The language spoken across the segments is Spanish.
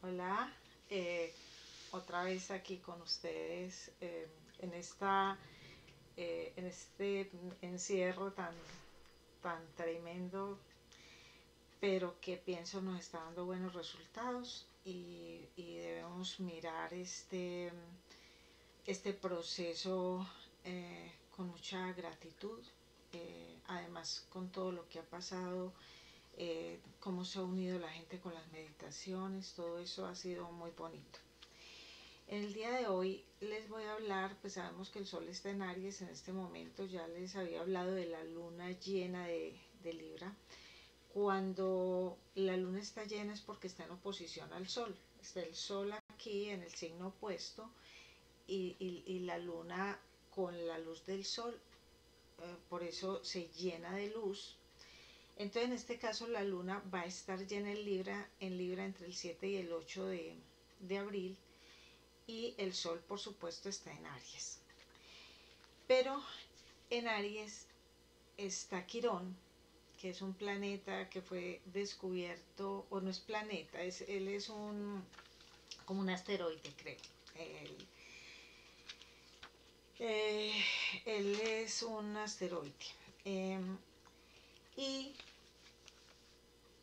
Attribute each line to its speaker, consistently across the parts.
Speaker 1: Hola, eh, otra vez aquí con ustedes en en este encierro tan tremendo, pero que pienso nos está dando buenos resultados y debemos mirar este proceso con mucha gratitud, además con todo lo que ha pasado, cómo se ha unido la gente con las meditaciones, todo eso ha sido muy bonito. En el día de hoy les voy a hablar, pues sabemos que el sol está en Aries en este momento, ya les había hablado de la luna llena de Libra. Cuando la luna está llena es porque está en oposición al sol, está el sol aquí en el signo opuesto y la luna con la luz del sol, por eso se llena de luz. Entonces en este caso la luna va a estar llena en Libra entre el 7 y el 8 de abril, y el sol por supuesto está en Aries. Pero en Aries está Quirón, que es un planeta que fue descubierto, o no es planeta, él es como un asteroide, creo. Él, eh, él es un asteroide. Eh, y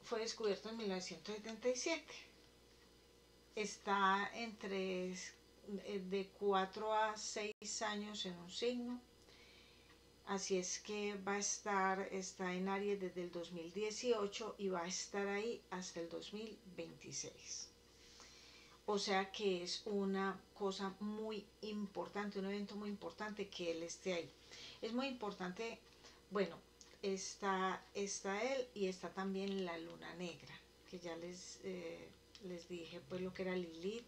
Speaker 1: fue descubierto en 1977. Está entre de 4 a 6 años en un signo. Así es que está en Aries desde el 2018 y va a estar ahí hasta el 2026. O sea que es una cosa muy importante, un evento muy importante que él esté ahí. Es muy importante, bueno, está él y está también la luna negra, que ya les dije pues lo que era Lilith.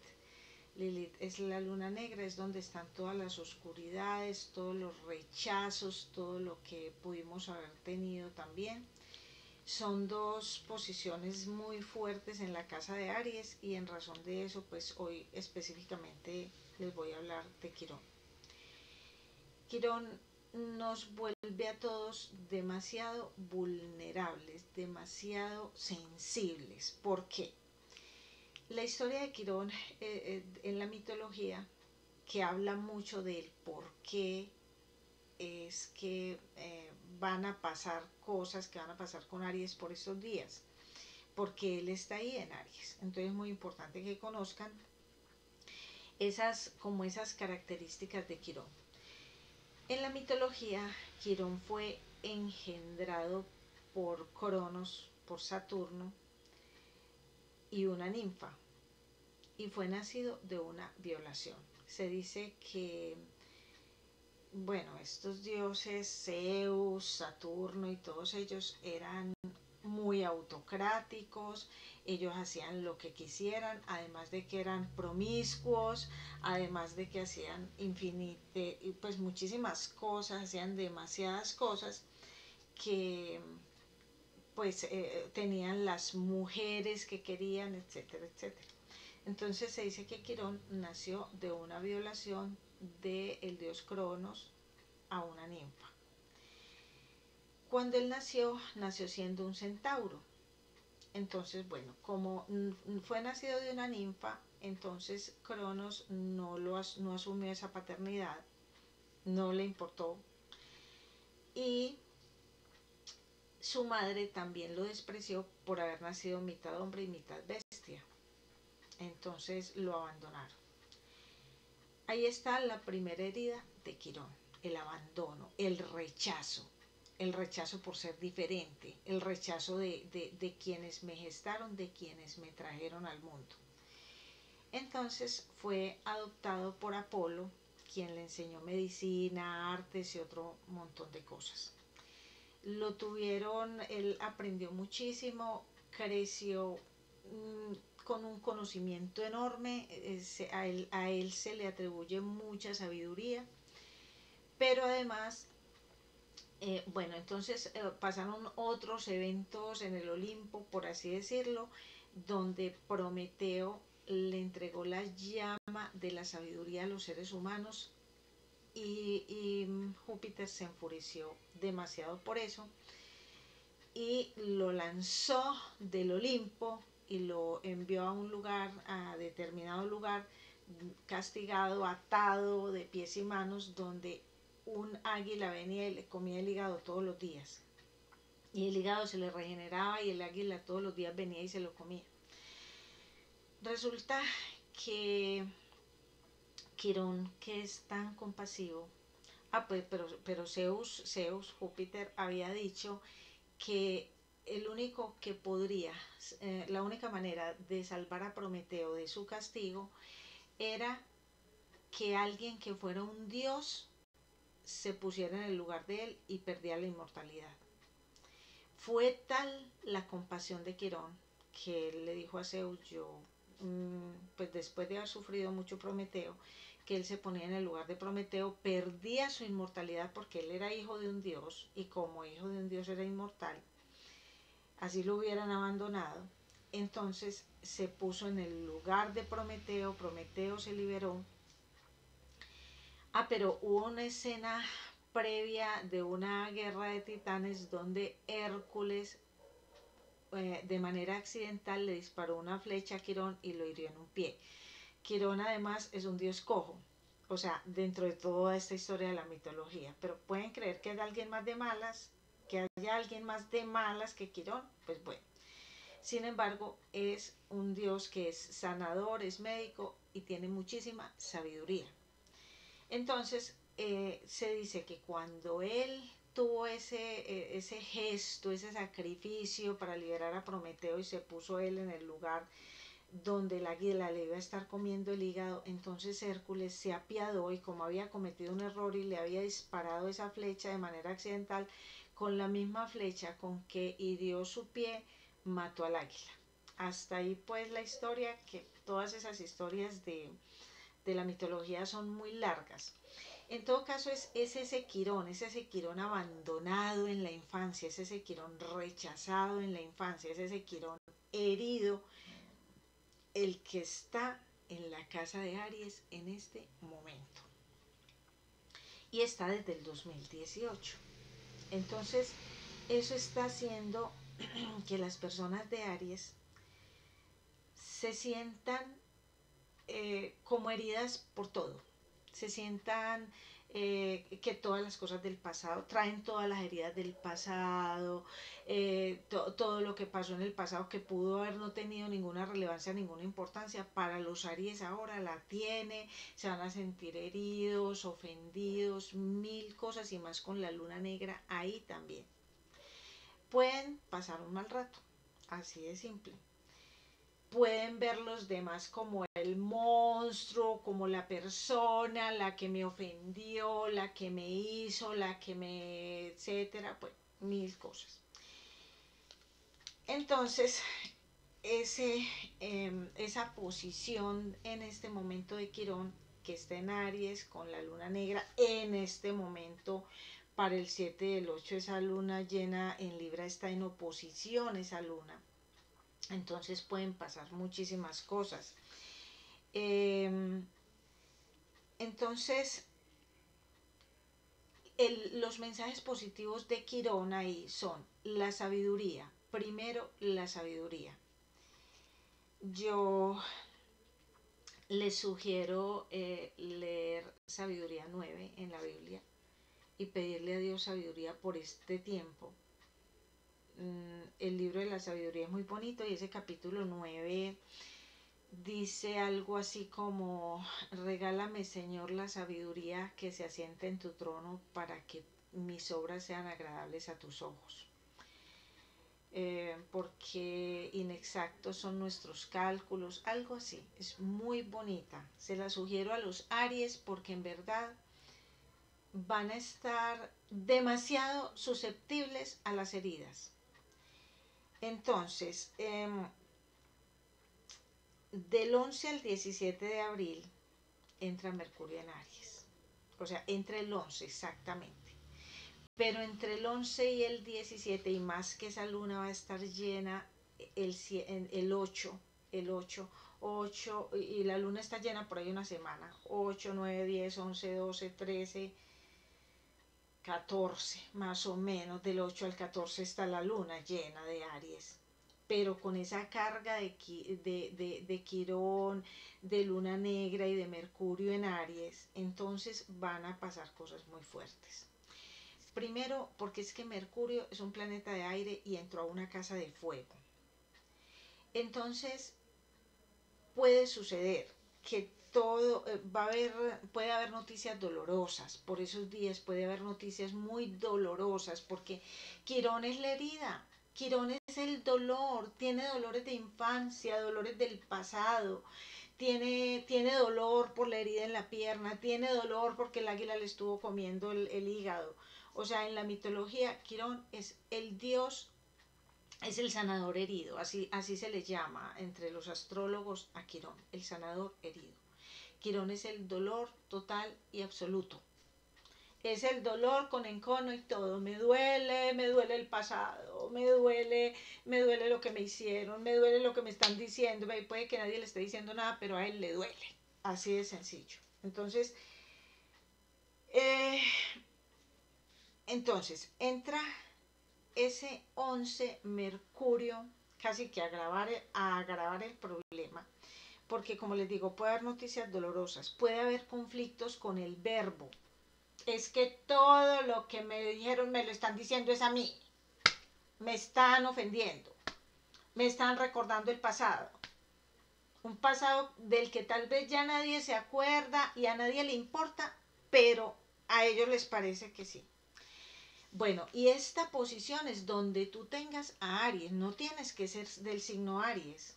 Speaker 1: Lilith es la luna negra, es donde están todas las oscuridades, todos los rechazos, todo lo que pudimos haber tenido también. Son dos posiciones muy fuertes en la casa de Aries y en razón de eso pues hoy específicamente les voy a hablar de Quirón. Quirón nos vuelve a todos demasiado vulnerables, demasiado sensibles. ¿Por qué? La historia de Quirón en la mitología, que habla mucho del por qué es que van a pasar cosas que van a pasar con Aries por estos días, porque él está ahí en Aries. Entonces es muy importante que conozcan esas características de Quirón. En la mitología, Quirón fue engendrado por Cronos, por Saturno y una ninfa, y fue nacido de una violación. Se dice que, bueno, estos dioses, Zeus, Saturno y todos ellos eran muy autocráticos, ellos hacían lo que quisieran, además de que eran promiscuos, además de que hacían pues muchísimas cosas, hacían demasiadas cosas que pues tenían las mujeres que querían, etcétera, etcétera. Entonces se dice que Quirón nació de una violación del dios Cronos a una ninfa. Cuando él nació siendo un centauro. Entonces, bueno, como fue nacido de una ninfa, entonces Cronos no asumió esa paternidad, no le importó, y su madre también lo despreció por haber nacido mitad hombre y mitad bestia. Entonces lo abandonaron. Ahí está la primera herida de Quirón, el abandono, el rechazo por ser diferente, el rechazo de quienes me gestaron, de quienes me trajeron al mundo. Entonces fue adoptado por Apolo, quien le enseñó medicina, artes y otro montón de cosas. Lo tuvieron, él aprendió muchísimo, creció con un conocimiento enorme, a él se le atribuye mucha sabiduría, pero además, bueno, entonces pasaron otros eventos en el Olimpo, por así decirlo, donde Prometeo le entregó la llama de la sabiduría a los seres humanos y Júpiter se enfureció demasiado por eso y lo lanzó del Olimpo y lo envió a un lugar, a determinado lugar, castigado, atado de pies y manos, donde un águila venía y le comía el hígado todos los días. Y el hígado se le regeneraba y el águila todos los días venía y se lo comía. Resulta que Quirón, que es tan compasivo, pues, pero Zeus, Júpiter, había dicho que el único que podría, la única manera de salvar a Prometeo de su castigo era que alguien que fuera un dios se pusiera en el lugar de él y perdiera la inmortalidad. Fue tal la compasión de Quirón que él le dijo a Zeus, pues después de haber sufrido mucho Prometeo, que él se ponía en el lugar de Prometeo, perdía su inmortalidad porque él era hijo de un dios y como hijo de un dios era inmortal, así lo hubieran abandonado. Entonces se puso en el lugar de Prometeo, Prometeo se liberó. Pero hubo una escena previa de una guerra de titanes donde Hércules de manera accidental le disparó una flecha a Quirón y lo hirió en un pie. Quirón además es un dios cojo, o sea, dentro de toda esta historia de la mitología, pero pueden creer que hay alguien más de malas, que haya alguien más de malas que Quirón, pues bueno. Sin embargo, es un dios que es sanador, es médico y tiene muchísima sabiduría. Entonces, se dice que cuando él tuvo ese gesto, ese sacrificio para liberar a Prometeo y se puso él en el lugar donde el águila le iba a estar comiendo el hígado, entonces Hércules se apiadó y como había cometido un error y le había disparado esa flecha de manera accidental, con la misma flecha con que hirió su pie, mató al águila. Hasta ahí pues la historia, que todas esas historias de la mitología son muy largas. En todo caso es ese Quirón abandonado en la infancia, es ese Quirón rechazado en la infancia, es ese Quirón herido, el que está en la casa de Aries en este momento. Y está desde el 2018. Entonces, eso está haciendo que las personas de Aries se sientan como heridas por todo. Se sientan que todas las cosas del pasado, traen todas las heridas del pasado, todo lo que pasó en el pasado que pudo haber no tenido ninguna relevancia, ninguna importancia, para los Aries ahora la tiene, se van a sentir heridos, ofendidos, mil cosas y más con la luna negra ahí también. Pueden pasar un mal rato, así de simple. Pueden ver los demás como el monstruo, como la persona, la que me ofendió, la que me hizo, la que me, etcétera, pues mil cosas. Entonces, esa posición en este momento de Quirón, que está en Aries con la luna negra, en este momento para el 7 del 8 esa luna llena en Libra está en oposición esa luna. Entonces pueden pasar muchísimas cosas. Entonces, los mensajes positivos de Quirón ahí son la sabiduría. Primero, la sabiduría. Yo les sugiero leer Sabiduría 9 en la Biblia y pedirle a Dios sabiduría por este tiempo. El libro de la sabiduría es muy bonito y ese capítulo 9 dice algo así como: regálame, Señor, la sabiduría que se asienta en tu trono para que mis obras sean agradables a tus ojos. Porque inexactos son nuestros cálculos, algo así. Es muy bonita. Se la sugiero a los Aries porque en verdad van a estar demasiado susceptibles a las heridas. Entonces, del 11 al 17 de abril entra Mercurio en Aries. O sea, entre el 11 exactamente. Pero entre el 11 y el 17, y más que esa luna va a estar llena el 8, y la luna está llena por ahí una semana. 8, 9, 10, 11, 12, 13, 14, más o menos. Del 8 al 14 está la luna llena de Aries. pero con esa carga de Quirón, de Luna Negra y de Mercurio en Aries, entonces van a pasar cosas muy fuertes. Primero, porque es que Mercurio es un planeta de aire y entró a una casa de fuego. Entonces, puede suceder que puede haber noticias dolorosas por esos días, puede haber noticias muy dolorosas, porque Quirón es la herida, Quirón es el dolor, tiene dolores de infancia, dolores del pasado, tiene dolor por la herida en la pierna, tiene dolor porque el águila le estuvo comiendo el hígado. O sea, en la mitología, Quirón es el dios, es el sanador herido, así se le llama entre los astrólogos a Quirón, el sanador herido. Quirón es el dolor total y absoluto. Es el dolor con encono y todo. Me duele el pasado, me duele lo que me hicieron, me duele lo que me están diciendo. Puede que nadie le esté diciendo nada, pero a él le duele. Así de sencillo. Entonces, eh, entra ese 11 Mercurio casi que a agravar el problema, porque como les digo, puede haber noticias dolorosas, puede haber conflictos con el verbo. Es que todo lo que me dijeron me lo están diciendo es a mí, me están ofendiendo, me están recordando el pasado, un pasado del que tal vez ya nadie se acuerda y a nadie le importa, pero a ellos les parece que sí. Bueno, y esta posición es donde tú tengas a Aries, no tienes que ser del signo Aries,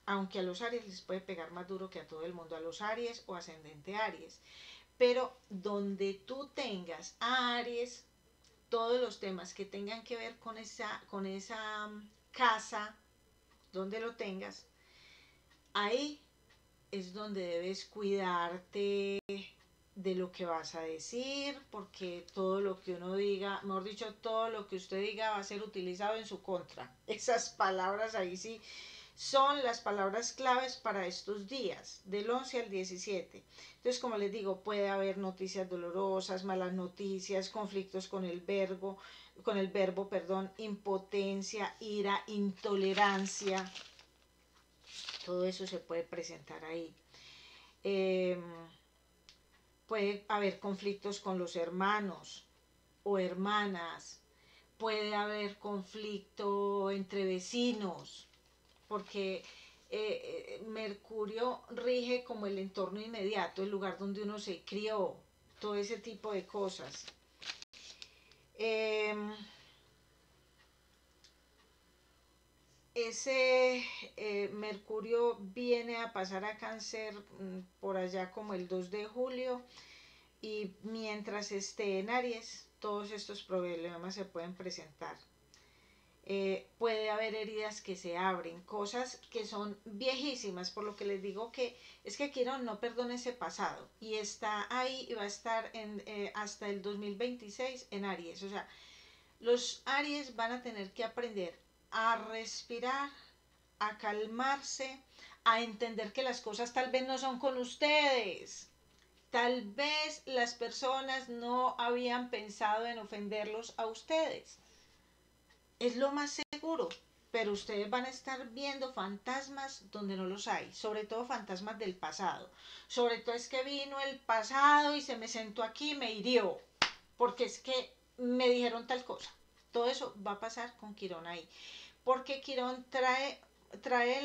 Speaker 1: aunque a los Aries les puede pegar más duro que a todo el mundo, a los Aries o ascendente Aries, pero donde tú tengas a Aries, todos los temas que tengan que ver con esa casa, donde lo tengas, ahí es donde debes cuidarte de lo que vas a decir, porque todo lo que uno diga, mejor dicho, todo lo que usted diga va a ser utilizado en su contra. Esas palabras ahí sí son las palabras claves para estos días, del 11 al 17. Entonces, como les digo, puede haber noticias dolorosas, malas noticias, conflictos con el verbo, perdón, impotencia, ira, intolerancia. Todo eso se puede presentar ahí. Puede haber conflictos con los hermanos o hermanas, puede haber conflicto entre vecinos, porque Mercurio rige como el entorno inmediato, el lugar donde uno se crió, todo ese tipo de cosas. Ese Mercurio viene a pasar a Cáncer por allá como el 2 de julio, y mientras esté en Aries, todos estos problemas se pueden presentar. Puede haber heridas que se abren, cosas que son viejísimas, por lo que les digo que es que Quirón no perdona ese pasado y está ahí y va a estar hasta el 2026 en Aries. O sea, los Aries van a tener que aprender a respirar, a calmarse, a entender que las cosas tal vez no son con ustedes. Tal vez las personas no habían pensado en ofenderlos a ustedes. Es lo más seguro, pero ustedes van a estar viendo fantasmas donde no los hay, sobre todo fantasmas del pasado. Sobre todo es que vino el pasado y se me sentó aquí y me hirió, porque es que me dijeron tal cosa. Todo eso va a pasar con Quirón ahí, porque Quirón trae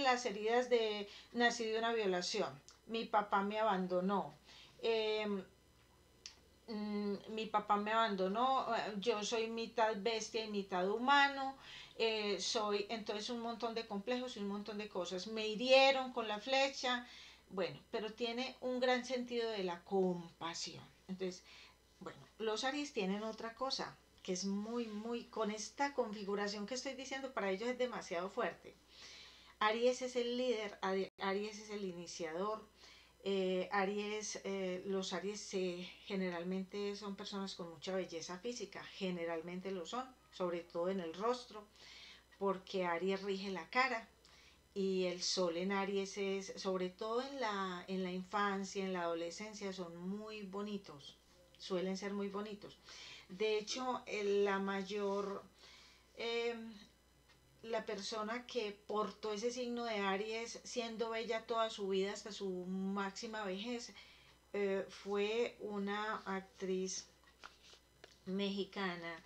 Speaker 1: las heridas de nací de una violación, mi papá me abandonó, mi papá me abandonó, yo soy mitad bestia y mitad humano, soy entonces un montón de complejos y un montón de cosas. Me hirieron con la flecha, bueno, pero tiene un gran sentido de la compasión. Entonces, bueno, los Aries tienen otra cosa que es muy, con esta configuración que estoy diciendo, para ellos es demasiado fuerte. Aries es el líder, Aries es el iniciador. Los Aries generalmente son personas con mucha belleza física, generalmente lo son, sobre todo en el rostro, porque Aries rige la cara y el sol en Aries es, sobre todo en la infancia, en la adolescencia, son muy bonitos, suelen ser muy bonitos. De hecho, la mayor la persona que portó ese signo de Aries siendo bella toda su vida hasta su máxima vejez, fue una actriz mexicana,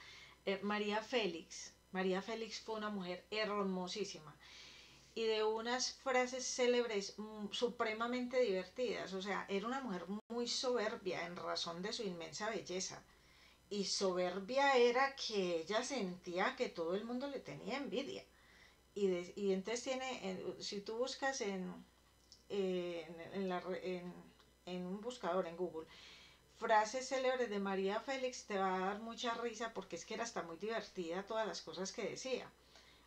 Speaker 1: María Félix. María Félix fue una mujer hermosísima y de unas frases célebres supremamente divertidas. O sea, era una mujer muy soberbia en razón de su inmensa belleza. Y soberbia era que ella sentía que todo el mundo le tenía envidia. Y entonces si tú buscas en, la, en un buscador en Google, frases célebres de María Félix, te va a dar mucha risa porque es que era hasta muy divertida todas las cosas que decía.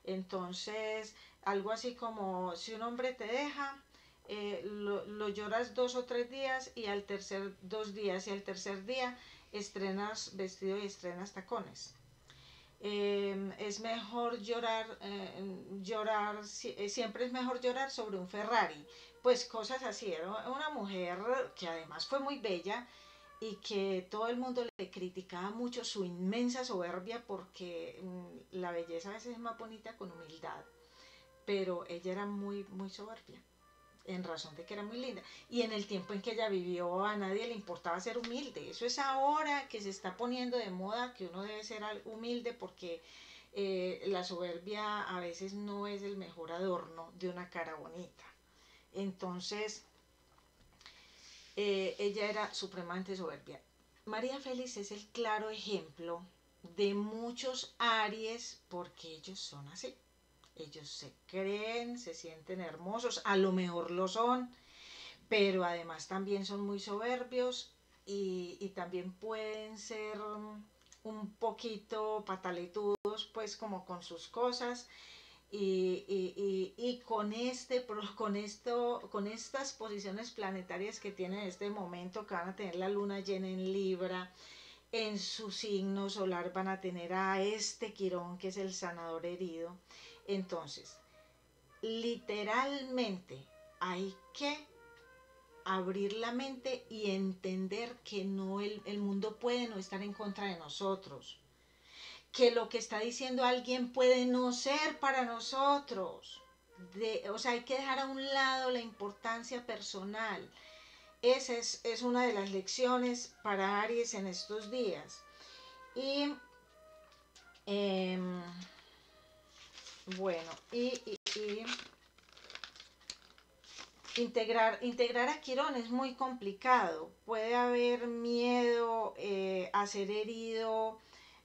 Speaker 1: Entonces, algo así como, si un hombre te deja, lo lloras 2 o 3 días y al tercer 2 días y al tercer día estrenas vestido y estrenas tacones. Es mejor siempre es mejor llorar sobre un Ferrari. Pues cosas así, era una mujer que además fue muy bella y que todo el mundo le criticaba mucho su inmensa soberbia porque la belleza a veces es más bonita con humildad, pero ella era muy, muy soberbia en razón de que era muy linda. Y en el tiempo en que ella vivió a nadie le importaba ser humilde. Eso es ahora que se está poniendo de moda que uno debe ser humilde porque la soberbia a veces no es el mejor adorno de una cara bonita. Entonces, ella era supremamente soberbia. María Félix es el claro ejemplo de muchos Aries porque ellos son así. Ellos se creen, se sienten hermosos, a lo mejor lo son, pero además también son muy soberbios y también pueden ser un poquito pataletudos, pues como con sus cosas. Y con estas posiciones planetarias que tienen en este momento, que van a tener la luna llena en Libra, en su signo solar van a tener a este Quirón, que es el sanador herido. Entonces, literalmente hay que abrir la mente y entender que no el mundo puede no estar en contra de nosotros, que lo que está diciendo alguien puede no ser para nosotros. O sea, hay que dejar a un lado la importancia personal. Esa es una de las lecciones para Aries en estos días. Y eh, bueno, integrar a Quirón es muy complicado. Puede haber miedo a ser herido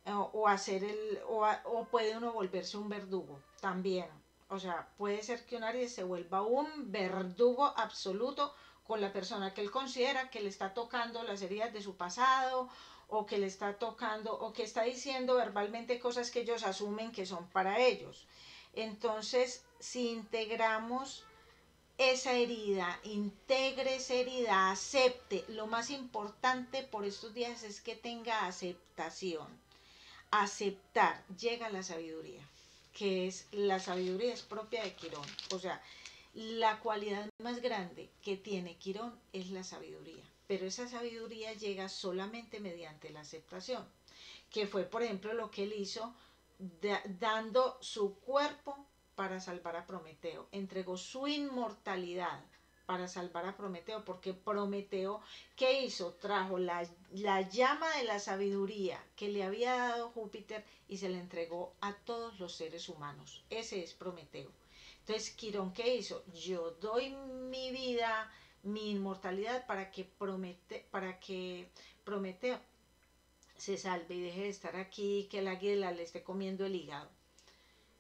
Speaker 1: o puede uno volverse un verdugo también. O sea, puede ser que un Aries se vuelva un verdugo absoluto con la persona que él considera que le está tocando las heridas de su pasado o que le está tocando o que está diciendo verbalmente cosas que ellos asumen que son para ellos. Entonces, si integramos esa herida, integre esa herida, acepte. Lo más importante por estos días es que tenga aceptación. Aceptar, llega la sabiduría, que es la sabiduría es propia de Quirón. O sea, la cualidad más grande que tiene Quirón es la sabiduría, pero esa sabiduría llega solamente mediante la aceptación, que fue por ejemplo lo que él hizo dando su cuerpo para salvar a Prometeo, entregó su inmortalidad para salvar a Prometeo, porque Prometeo, ¿qué hizo? Trajo la llama de la sabiduría que le había dado Júpiter y se la entregó a todos los seres humanos. Ese es Prometeo. Entonces, Quirón, ¿qué hizo? Yo doy mi vida, mi inmortalidad para que Prometeo se salve y deje de estar aquí, que el águila le esté comiendo el hígado.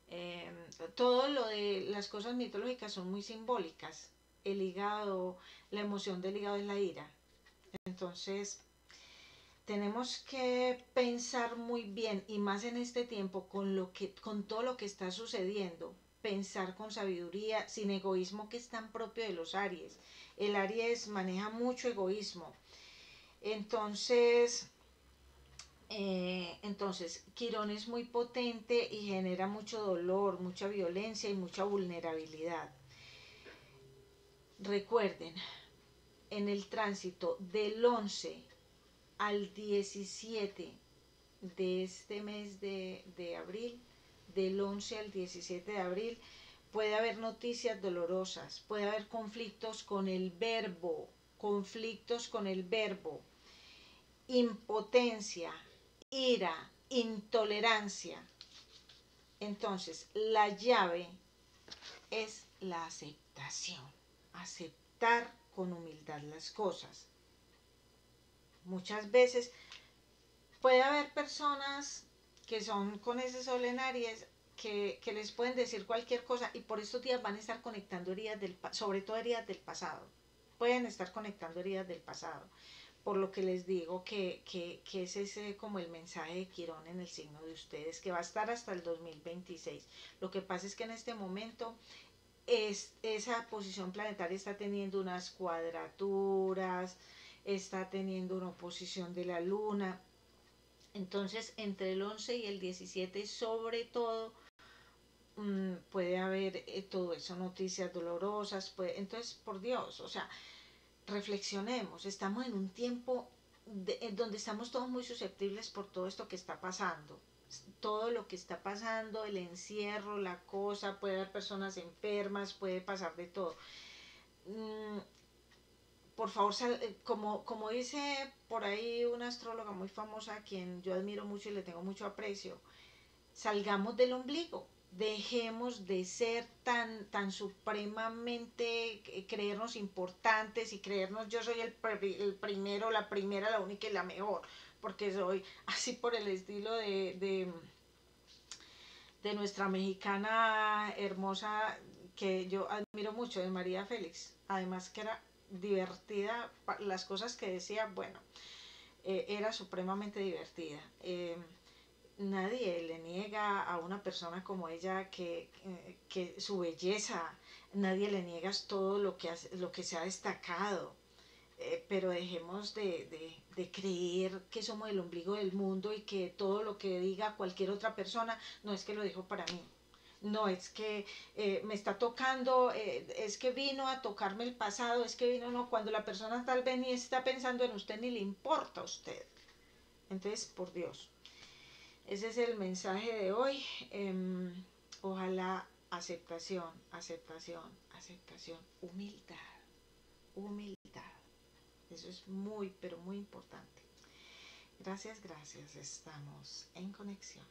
Speaker 1: Eh, Todo lo de las cosas mitológicas son muy simbólicas. El hígado, la emoción del hígado es la ira. Entonces, tenemos que pensar muy bien y más en este tiempo con todo lo que está sucediendo, pensar con sabiduría, sin egoísmo que es tan propio de los Aries. El Aries maneja mucho egoísmo. Entonces, Quirón es muy potente y genera mucho dolor, mucha violencia y mucha vulnerabilidad. Recuerden, en el tránsito del 11 al 17 de este mes de abril del 11 al 17 de abril, puede haber noticias dolorosas, puede haber conflictos con el verbo, impotencia, ira, intolerancia. Entonces, la llave es la aceptación, aceptar con humildad las cosas. Muchas veces puede haber personas que son con ese sol en Aries que les pueden decir cualquier cosa y por estos días van a estar conectando heridas sobre todo heridas del pasado. Pueden estar conectando heridas del pasado. Por lo que les digo que es ese como el mensaje de Quirón en el signo de ustedes, que va a estar hasta el 2026. Lo que pasa es que en este momento esa posición planetaria está teniendo unas cuadraturas, está teniendo una oposición de la luna. Entonces, entre el 11 y el 17, sobre todo, puede haber todo eso, noticias dolorosas. Entonces, por Dios, o sea, reflexionemos. Estamos en un tiempo donde estamos todos muy susceptibles por todo esto que está pasando. Todo lo que está pasando, el encierro, la cosa, puede haber personas enfermas, puede pasar de todo. Por favor, como dice por ahí una astróloga muy famosa a quien yo admiro mucho y le tengo mucho aprecio, salgamos del ombligo, dejemos de ser tan supremamente, creernos importantes y creernos yo soy el primero, la primera, la única y la mejor, porque soy así por el estilo de nuestra mexicana hermosa que yo admiro mucho, de María Félix, además que era divertida, las cosas que decía, bueno, era supremamente divertida. Nadie le niega a una persona como ella que su belleza, nadie le niega todo lo que se ha destacado, pero dejemos de creer que somos el ombligo del mundo y que todo lo que diga cualquier otra persona no es que lo dijo para mí. No es que me está tocando, es que vino a tocarme el pasado, es que vino, no, cuando la persona tal vez ni está pensando en usted ni le importa a usted. Entonces, por Dios, ese es el mensaje de hoy. Ojalá aceptación, aceptación, aceptación, humildad, humildad. Eso es muy, pero muy importante. Gracias, gracias. Estamos en conexión.